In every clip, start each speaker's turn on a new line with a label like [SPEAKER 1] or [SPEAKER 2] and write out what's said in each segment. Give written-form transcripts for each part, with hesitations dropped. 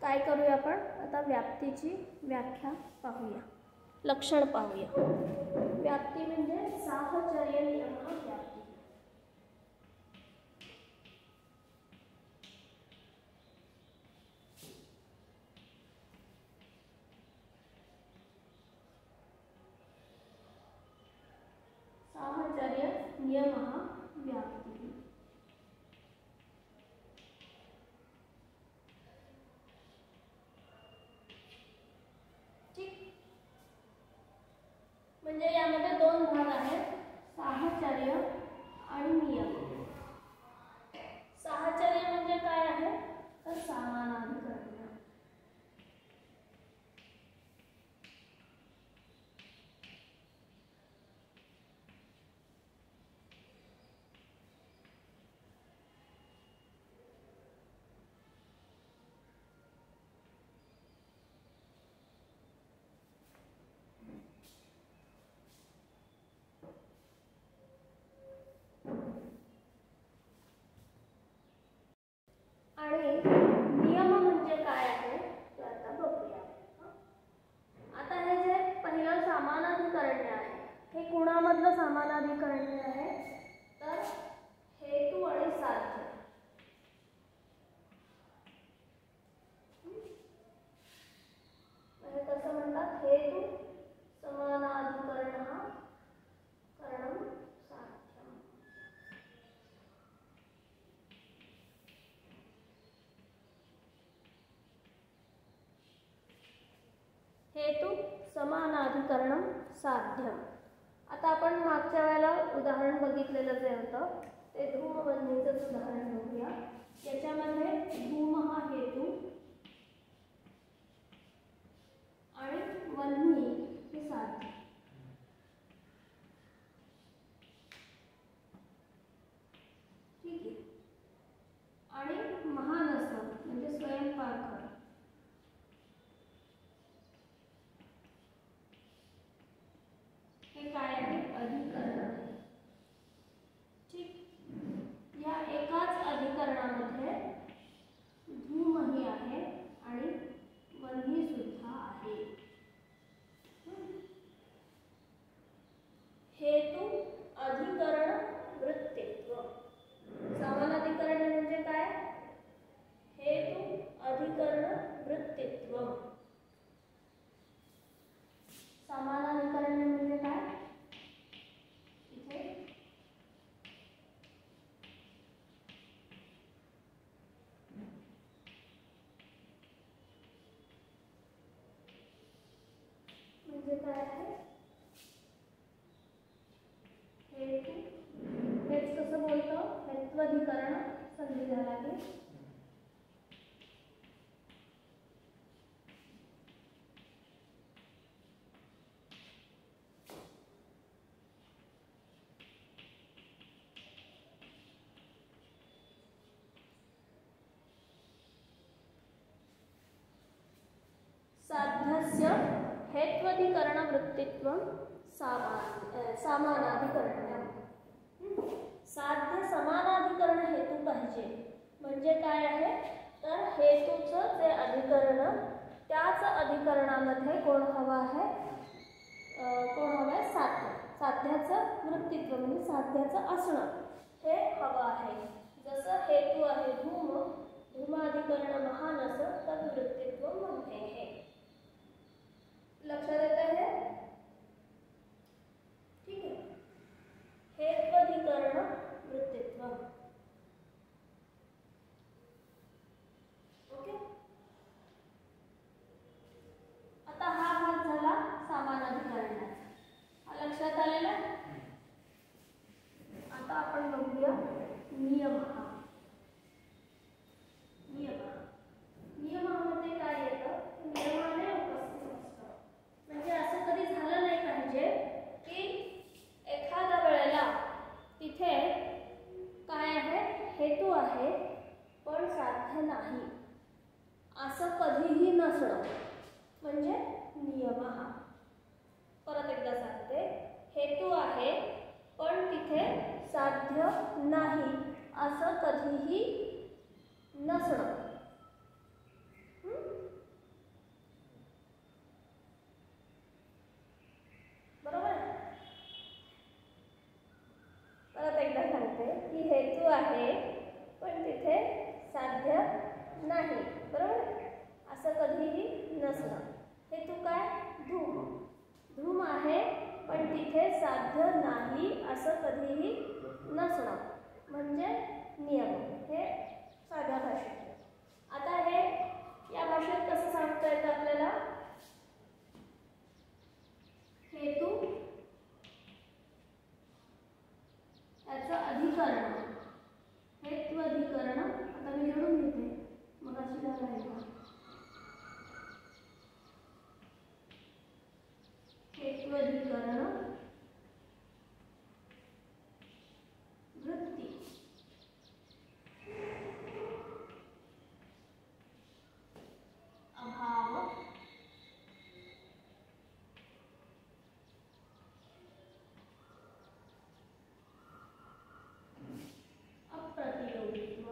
[SPEAKER 1] काय करूया आपण आता व्याप्तीची व्याख्या पाहूया, लक्षण पाहूया। व्याप्ती म्हणजे साहचर्य नियम व्याप्ती। साहचर्य नियम व्याप्ती। म्हणजे यामध्ये दोन भाग आहेत, साहचर्य आणि नियम। साहचर्य म्हणजे काय आहे तर समानाधिकरण। आणि नियम म्हणजे काय आहे ते आता बघूया। आता हे जे पहिलं समानाधिकरण्य आहे हे कुणामधलं समानाधिकरण्य आहे तर हेतू आणि साध्य। म्हणजे कसं म्हणतात, हेतू समानाधिकरण करणम साध्यम। हेतु समानाधिकरणम साध्यम। आता आपण मागच्या वेळेला उदाहरण बघितलेलं जे होतं ते धूमवल्लीचं उदाहरण बघूया। याच्यामध्ये धूम हा हेतू आणि वल्ली हे साध्य। ठीक आहे। आणि महानस म्हणजे स्वयंपाकघर हे काय आहे अधिकरण आहे। ठीक, या एकाच अधिकरणामध्ये धूमही आहे आणि वल्ली सुद्धा आहे। हेतु अधिकरण वृत्तित्व। समानाधिकरण म्हणजे काय, हेतु अधिकरण वृत्तित्व। समानाधिकरण म्हणजे काय, इथे म्हणजे काय आहे हेतू, हेच कसं बोलतो हेत्वाधिकरण संधी झाला की साध्यस्य हेत्वाधिकरण वृत्तित्वं समानाधिकरण्यम। साध्य समानाधिकरण हेतू पाहिजे म्हणजे काय आहे तर हेतूचं जे अधिकरण त्याच अधिकरणामध्ये कोण हवं आहे, कोण हवं आहे साध्य। साध्याचं वृत्तित्व म्हणजे साध्याचं असणं हे हवं आहे। जसं हेतू आहे धूम, धूमाधिकरण महानस तद वृत्तित्व म्हणते हे। लक्षात येत आहे? ठीक आहे। हेत्वाधिकरण वृत्तित्व। ओके, आता हा भाग झाला समानाधिकरणाचा, हा लक्षात आलेला आहे। आता आपण बघूया नियम। नियमामध्ये काय येतं, नियमाने उपस्थित असतं। म्हणजे असं कधी झालं नाही पाहिजे की एखाद्या वेळेला तिथे काय आहे हेतू आहे पण साध्य नाही, असं कधीही नसणं म्हणजे नियम। परत एकदा सांगते, हेतू आहे पण तिथे साध्य नाही असं कधीही नसणं साध्य नाही, बरोबर. असं कधीही नसणं. हेतू काय? धूम. धूम आहे पण तिथे साध्य नाही असं कधीही नसणं म्हणजे नियम. हे साध्या भाषेत. आता हे या भाषेत कसं सांगता येतं आपल्याला? हेतू याचं अधिकरण, हेतू अधिकरण. आता मी लिहून घेते, मग अशी झालं आहे का? हेतू अधिकरण वृत्ती. अभाव अप्रतियोगित्व.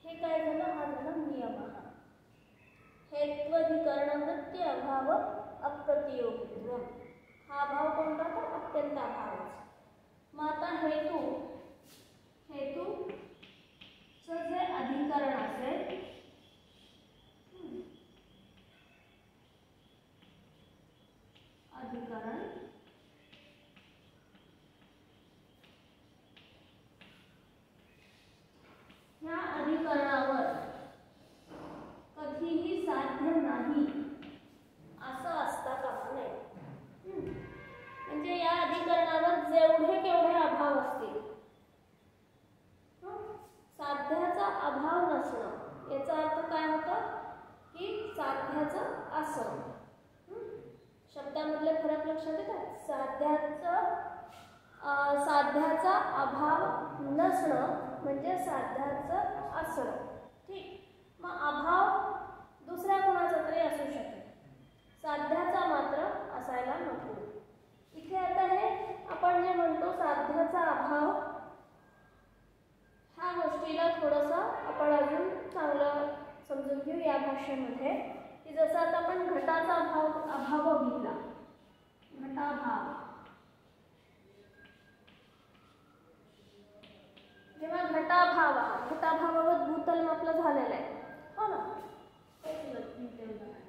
[SPEAKER 1] हे काय झालं? हा झाला नियम. हेत्वधिकरण वृत्ती अभाव अप्रतियोगित्व. हा अभाव कोणता? तर अत्यंत अभावाचा. मग आता हेतू, हेतूचं जे अधिकरण असेल, अधिकरण ह्या अधिकरणावर कधीही साध्य नाही असं असता कामा नये. म्हणजे या अधिकरणावर जेवढे केवढे अभाव असतील, साध्याचा अभाव नसणं याचा अर्थ काय होतं? की साध्याचं असणं. शब्दामधले फरक लक्षात येतात. साध्याचा अभाव नसणं म्हणजे साध्याचं असणं. ठीक. मग अभाव दुसऱ्या कोणाचा तरी असू शकेल, साध्याचा मात्र असायला नको. इथे आता हे आपण जे म्हणतो साध्याचा अभाव, ह्या गोष्टीला थोडंसं आपण अजून चांगलं समजून घेऊ या भाषेमध्ये. की जसं आता आपण घटाचा अभाव घेतला, घटाभाव. जेव्हा घटाभावावर भूतल मापलं झालेलं आहे, हो ना?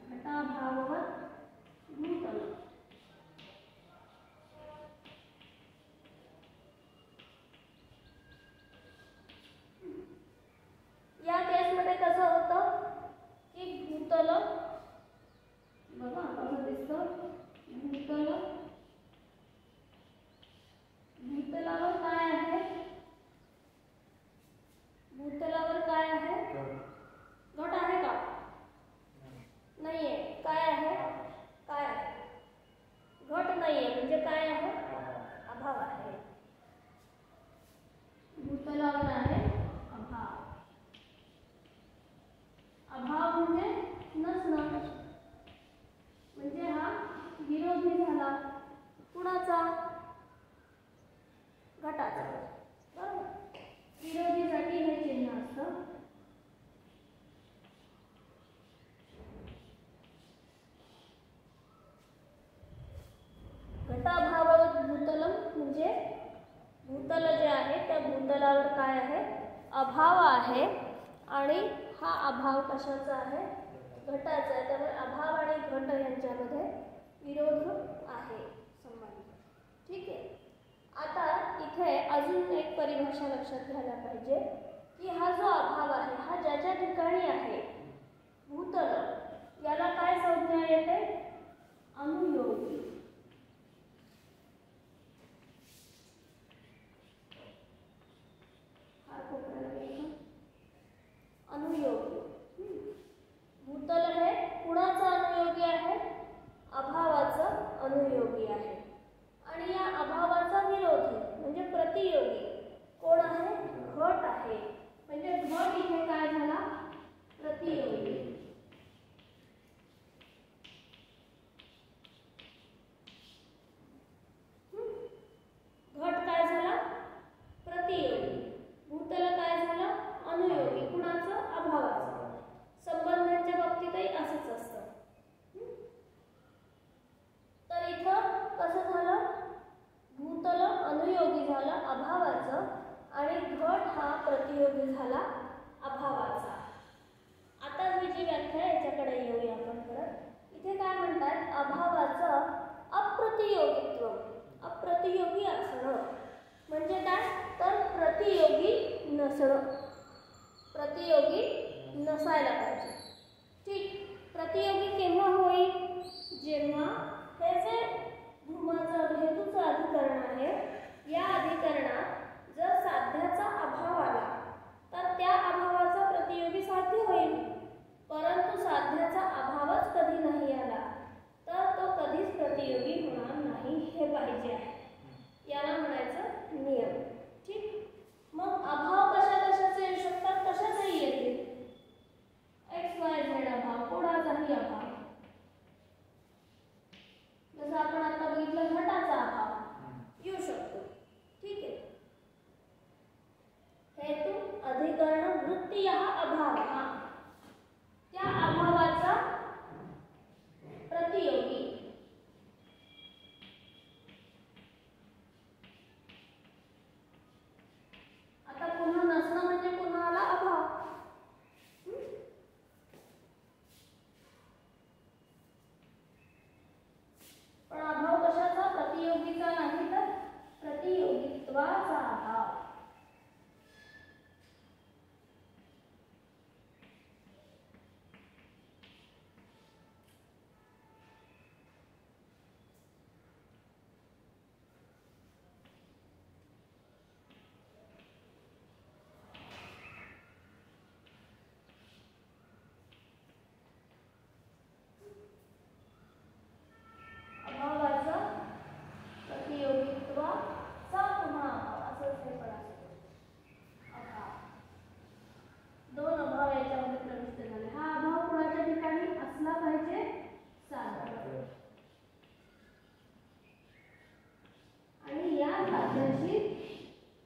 [SPEAKER 1] घटाभावावर भूतल. या केसमध्ये कसं होतं की भूतल, बघा कसं दिसतं, भूतलावर काय आहे? भूतलावर काय आहे? घट आहे का? नाहीये. काय आहे? काय आहे? घट नाहीये म्हणजे काय आहे? अभाव आहे. भूतलावर आहे अभाव. अभाव म्हणजे नसणं. म्हणजे हा विरोधी झाला कुणाचा? घटाचा. बरोबर. विरोधीसाठी हे चिन्ह असतं. घटाभावावर भूतलम म्हणजे भूतल जे आहे त्या भूतलावर काय आहे? अभाव आहे. आणि हा अभाव कशाचा आहे? घटाचा आहे. त्यामुळे अभाव आणि घट यांच्यामध्ये विरोध आहे संबंध. ठीक आहे. आता इथे अजून एक परिभाषा लक्षात घ्यायला पाहिजे की हा जो अभाव आहे हा ज्याच्या ठिकाणी आहे भूतल, याला काय संज्ञा येते? अनुयोगी. अनुयोगी. भूतल हे कुणाचा अनुयोगी आहे? अभावाचं अनुयोगी आहे. आणि या अभावाचा विरोधी म्हणजे प्रतियोगी कोण आहे? घट आहे. म्हणजे अभावाचा. आता ही जी व्याख्या याच्याकडे येऊया आपण परत. इथे काय म्हणतात, अभावाचं अप्रतियोगित्व. अप्रतियोगी असणं म्हणजे काय, तर प्रतियोगी नसणं. प्रतियोगी नसायला पाहिजे. ठीक, प्रतियोगी केव्हा होईल, जेव्हा हे जे धूमाचं हेतूचं अधिकरण आहे, या अधिकरणात जर साध्याचा अभाव आला तर त्या अभावाचा प्रतियोगी साध्य होईल. परंतु साध्याचा अभावच कधी नाही आला तर तो कधीच प्रतियोगी होणार नाही, हे पाहिजे आहे. याला म्हणायचं नियम. ठीक, मग अभाव कशा कशाचे येऊ शकतात, कशाचेही येतील. XYZ अभाव, कोणाचाही अभाव. जसं आपण आता बघितलं घटाचा अभाव येऊ शकतो. ठीक आहे. हेतू अधिकरण वृत्ती हा अभाव, त्या अभावाचा प्रतियोगी. आता पुन्हा नसणं म्हणजे पुन्हा आला अभाव. पण अभाव कशाचा, प्रतियोगीचा नाही तर प्रतियोगित्वाचा अभाव.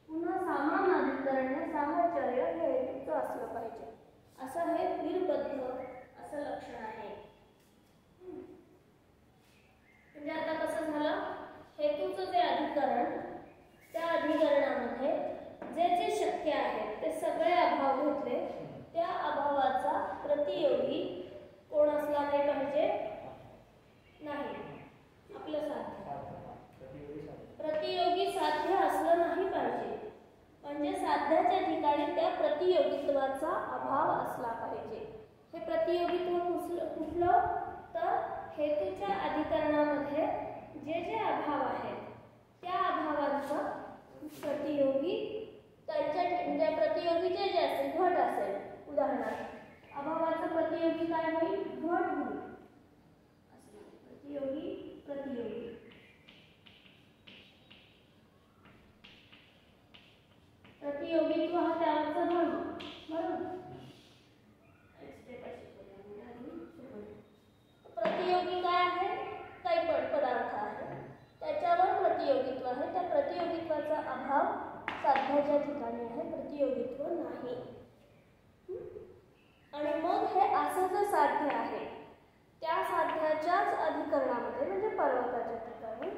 [SPEAKER 1] पुन्हा सामान अधिकरण साहचर्य हे हेतूचं असलं पाहिजे, असं हे विरबद्ध असं लक्षण आहे. म्हणजे आता कसं झालं, हेतूचं जे अधिकरण, त्या अधिकरणामध्ये जे जे शक्य आहे ते सगळे अभाव घेतले. त्या अभावाचा प्रतियोगी कोण असला नाही पाहिजे, नाही आपलं साध्य. प्रतियोगी साध्य असलं नाही पाहिजे, म्हणजे साध्याच्या ठिकाणी त्या प्रतियोगित्वाचा अभाव असला पाहिजे. हे प्रतियोगित्व कुठलं, तर हेतूच्या अधिकरणामध्ये जे जे अभाव आहेत त्या अभावांचा प्रतियोगी, त्यांच्या म्हणजे प्रतियोगी जे जे असेल, घट असेल उदाहरणार्थ, अभावाचं प्रतियोगी काय होईल, घट होईल. प्रतियोगी प्रतियोगी प्रतियोगित्व हा त्यावरचा धर्म, बरोबर. प्रतियोगी काय आहे, काही पदार्थ आहे त्याच्यावर प्रतियोगित्व आहे. त्या प्रतियोगित्वाचा अभाव साध्याच्या ठिकाणी आहे, प्रतियोगित्व नाही. आणि मग हे असं जे साध्य आहे त्या साध्याच्याच अधिकरणामध्ये म्हणजे पर्वताच्या ठिकाणी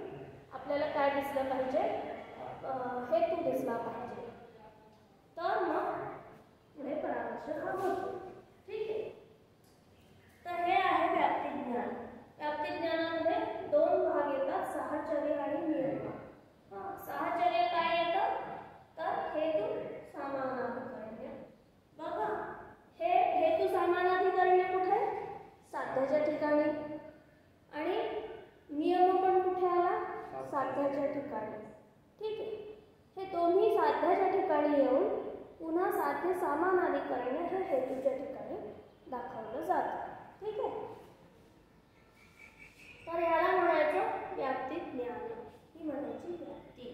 [SPEAKER 1] आपल्याला काय दिसलं पाहिजे, हेतू दिसला पाहिजे. तर मग पुढे परामर्श हा होतो. ठीक आहे. तर हे आहे व्याप्तिज्ञान. व्याप्तिज्ञानामध्ये दोन भाग येतात, साहचर्य आणि नियम. साहचर्य काय येतं, तर हेतू सामानाधिकरण्य. बघा, हे हेतू सामानाधिकरण्य कुठे, साध्याच्या ठिकाणी. आणि नियम पण कुठे आला, साध्याच्या ठिकाणी. ठीक आहे. हे दोन्ही साध्याच्या ठिकाणी येऊन पुन्हा साध्य सामानाधिकरण्य हे हेतूच्या ठिकाणी दाखवलं जातं. ठीक आहे. तर याला म्हणायचं व्याप्तिज्ञान, ही म्हणायची व्याप्ती.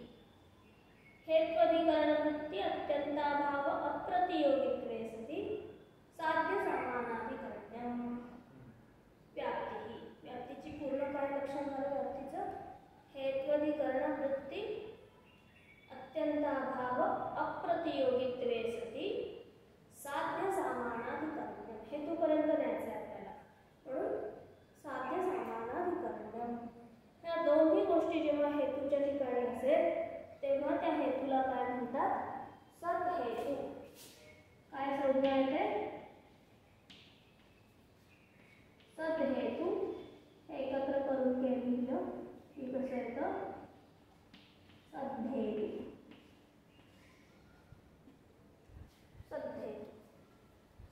[SPEAKER 1] हेत्वधिकरण वृत्ती अत्यंताभाव अप्रतियोगित्वे सती साध्य सामानाधिकरण्यम. व्याप्ती, व्याप्तीची पूर्ण काय लक्षण झालं व्याप्तीचं, हेत्वधिकरण वृत्ती अत्यंताभाव अप्रतियोगित्वे सती साध्य सामानाधिकरण्यम. हेतूपर्यंत न्यायचं आहे आपल्याला, म्हणून साध्य सामानाधिकरण्यम. ह्या दोन्ही गोष्टी जेव्हा हेतूच्या ठिकाणी असेल तेव्हा त्या हेतूला काय म्हणतात, सदहेतू. काय संज्ञा येते सदहेतू. हे एकत्र करून लिहिलं की कसं येतं सदहेतू. सदहेतू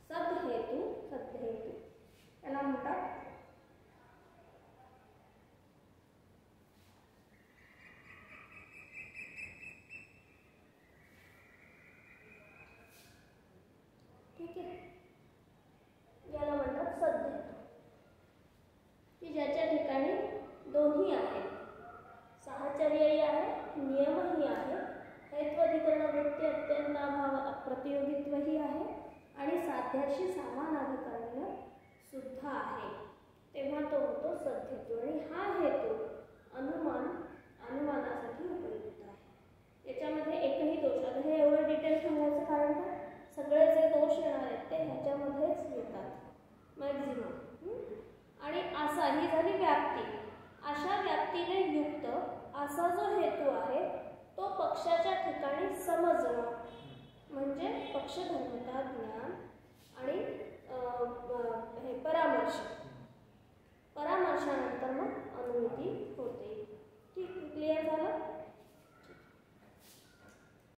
[SPEAKER 1] सदहेतू सदहेतू याला म्हणतात याला म्हणतात सदहेतू की ज्याच्या ठिकाणी दोन्ही आहेत, साहचर्यही आहे नियमही आहे, हेत्वाधिकरण वृत्ती अत्यंताभाव प्रतियोगित्वही आहे आणि साध्याशी समानाधिकरण सुद्धा आहे, तेव्हा तो होतो सदहेतू. आणि हा हेतू अनुमानासाठी उपयुक्त आहे. याच्यामध्ये एकही दोष, आता हे एवढं डिटेल सांगायचं कारण काय, सगळे जे दोष येणार आहेत ते ह्याच्यामध्येच येतात मॅक्झिमम. आणि असा ही झाली व्याप्ती. अशा व्याप्तीने युक्त असा जो हेतू आहे तो पक्षाच्या ठिकाणी समजणं म्हणजे पक्षधर्मता ज्ञान आणि हे परामर्श